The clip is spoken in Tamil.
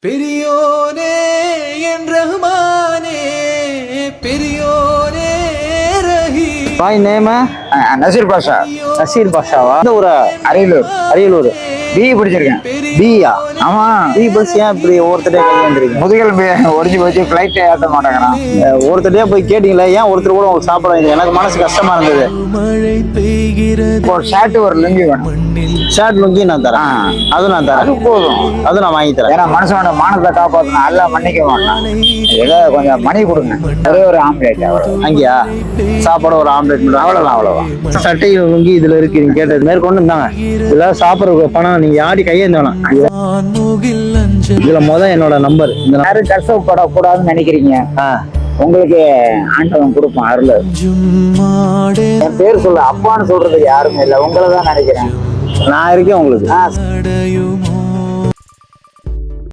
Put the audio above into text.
பெரியோனே என் ரஹ்மானே பெரியோனே ரஹீம். பாய் நேம் நசீர் பாஷா. நசீர் பாஷாவா? இந்த ஊரா? அரியலூர். அரியலூர். பிஇ படிச்சிருக்கேன். பியா? ஆமா. பிஇ படிச்சு ஏன் இப்படி ஒருத்தரே கையாந்துருக்கீங்க? முதுகெலும்பு ஒடிஞ்சு போச்சு, ஃபிளைட் ஏற்ற மாட்டேங்கிறான். ஒருத்தரையா போய் கேட்டீங்களா? ஏன் ஒருத்தர் கூட உங்களுக்கு சாப்பிட வைங்க? எனக்கு மனசு கஷ்டமா இருந்தது. மழை பெய்கிறது ஒரு ஷர்ட் ஒரு லுங்கி வேணும். ஷர்ட் லுங்கி நான் தரேன். அது நான் தரேன். அது போதும். அது நான் வாங்கி தரேன். ஏன்னா மனுஷனோட மானத்தை காப்பாற்றணும், அல்ல மன்னிக்க மாட்டான். ஏதோ கொஞ்சம் மணி கொடுங்க, ஒரே ஒரு ஆம்லேட் அவ்வளோ. அங்கேயா சாப்பாடு ஒரு ஆம்லேட் மட்டும்? அவ்வளோதான் அவ்வளோதான். சட்டை லுங்கி இதுல இருக்கு. நீங்க கேட்டது மேற்கொண்டு இருந்தாங்க. இதெல்லாம் சாப்பிட்ற பணம் நீங்க யாடி கையேந்த வேணாம். இதுல என்னோட நம்பர். இந்த யாரும் கஷ்டப்படக்கூடாதுன்னு நினைக்கிறீங்க, உங்களுக்கு ஆண்டவன் கொடுப்பான் அருள். என் பேர் சொல்ல அப்பான்னு சொல்றதுக்கு யாருமே இல்லை, உங்களை தான் நினைக்கிறேன். நான் இருக்கேன் உங்களுக்கு.